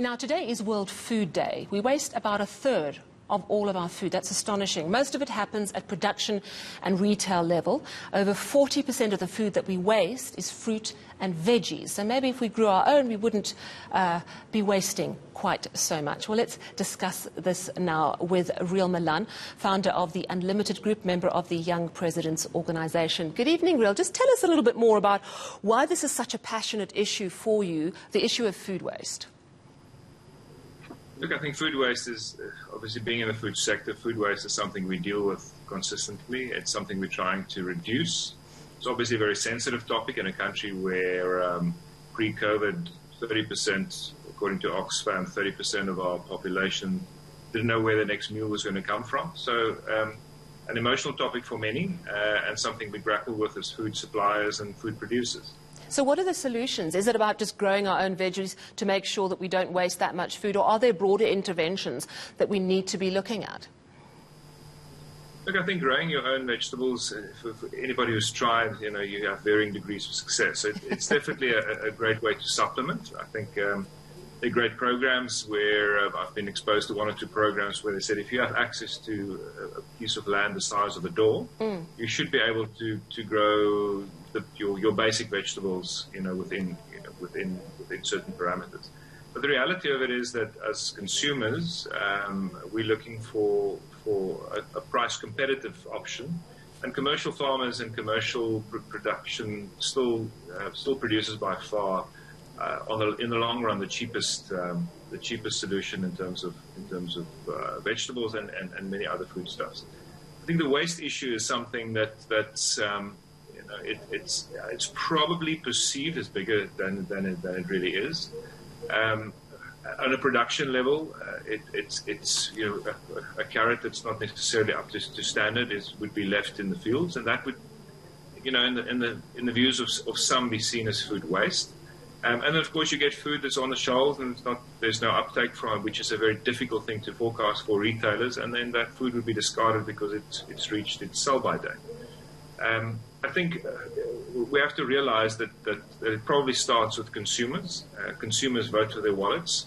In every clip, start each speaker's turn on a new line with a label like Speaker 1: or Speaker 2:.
Speaker 1: Now, today is World Food Day. We waste about a third of all of our food. That's astonishing. Most of it happens at production and retail level. Over 40% of the food that we waste is fruit and veggies. So maybe if we grew our own, we wouldn't be wasting quite so much. Well, let's discuss this now with Riel Malan, founder of the Unlimited Group, member of the Young Presidents Organization. Good evening, Riel. Just tell us a little bit more about why this is such a passionate issue for you, the issue of food waste.
Speaker 2: Look, I think food waste is, obviously being in the food sector, food waste is something we deal with consistently. It's something we're trying to reduce. It's obviously a very sensitive topic in a country where pre-COVID, 30%, according to Oxfam, 30% of our population didn't know where the next meal was going to come from. So an emotional topic for many and something we grapple with as food suppliers and food producers.
Speaker 1: So what are the solutions? Is it about just growing our own veggies to make sure that we don't waste that much food, or are there broader interventions that we need to be looking at?
Speaker 2: Look, I think growing your own vegetables, for anybody who's tried, you have varying degrees of success. So it's definitely a great way to supplement. I think there are great programs where I've been exposed to one or two programs where they said if you have access to a piece of land the size of a door, you should be able to grow your basic vegetables, within certain parameters. But the reality of it is that as consumers, we're looking for a price competitive option, and commercial farmers and commercial production still produces by far, in the long run, the cheapest solution in terms of vegetables and many other foodstuffs. I think the waste issue is something that's it's probably perceived as bigger than it really is. On a production level, it's a carrot that's not necessarily up to standard would be left in the fields, and that would, in the views of some, be seen as food waste. And then, of course, you get food that's on the shelves and there's no uptake from it, which is a very difficult thing to forecast for retailers, and then that food would be discarded because it's reached its sell-by date. I think we have to realize that it probably starts with consumers. Consumers vote with their wallets.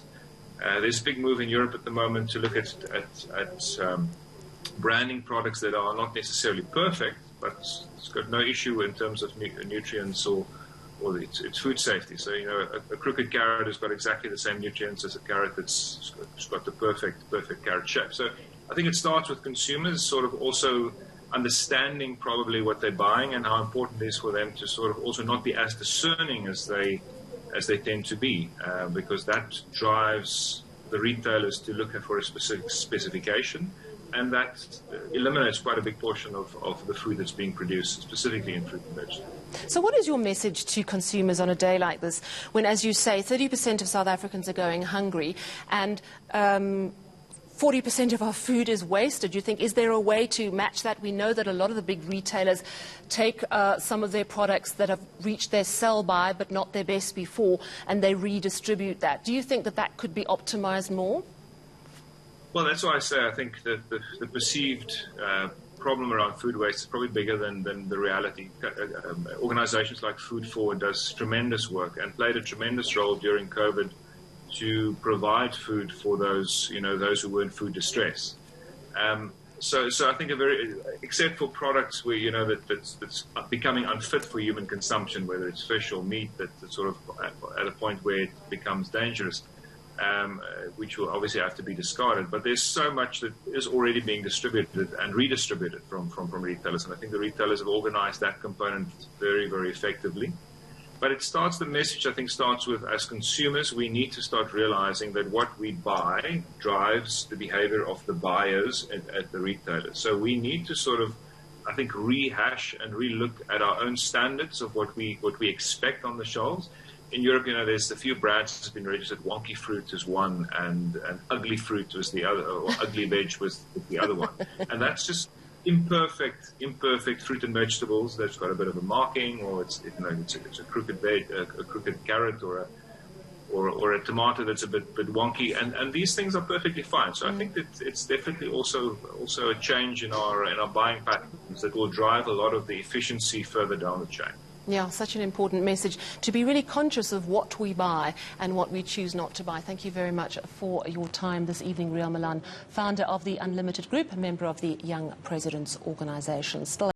Speaker 2: There's a big move in Europe at the moment to look at branding products that are not necessarily perfect, but it's got no issue in terms of nutrients or its food safety. So, a crooked carrot has got exactly the same nutrients as a carrot that's got the perfect carrot shape. So I think it starts with consumers sort of also understanding probably what they're buying and how important it is for them to sort of also not be as discerning as they tend to be, because that drives the retailers to look for a specific specification, and that eliminates quite a big portion of the food that's being produced, specifically in fruit and vegetables.
Speaker 1: So what is your message to consumers on a day like this, when, as you say, 30% of South Africans are going hungry and 40% of our food is wasted? Is there a way to match that? We know that a lot of the big retailers take some of their products that have reached their sell-by but not their best before, and they redistribute that. Do you think that could be optimized more?
Speaker 2: Well, that's why I say I think that the perceived problem around food waste is probably bigger than the reality. Organizations like Food Forward does tremendous work and played a tremendous role during COVID to provide food for those who were in food distress. So I think except for products where that's becoming unfit for human consumption, whether it's fish or meat, that's sort of at a point where it becomes dangerous, which will obviously have to be discarded. But there's so much that is already being distributed and redistributed from retailers, and I think the retailers have organized that component very, very effectively. But the message, I think, starts with, as consumers, we need to start realizing that what we buy drives the behavior of the buyers at the retailers. So we need to sort of, I think, rehash and relook at our own standards of what we expect on the shelves. In Europe, there's a few brands that have been registered. Wonky fruit is one, and ugly fruit was the other, or ugly veg was the other one. And that's just imperfect fruit and vegetables that's got a bit of a marking, or it's a crooked carrot, or a tomato that's a bit wonky, and these things are perfectly fine. So I think that it's definitely also a change in our buying patterns that will drive a lot of the efficiency further down the chain.
Speaker 1: Yeah, such an important message, to be really conscious of what we buy and what we choose not to buy. Thank you very much for your time this evening, Riel Malan, founder of the Unlimited Group, a member of the Young Presidents Organisation. Still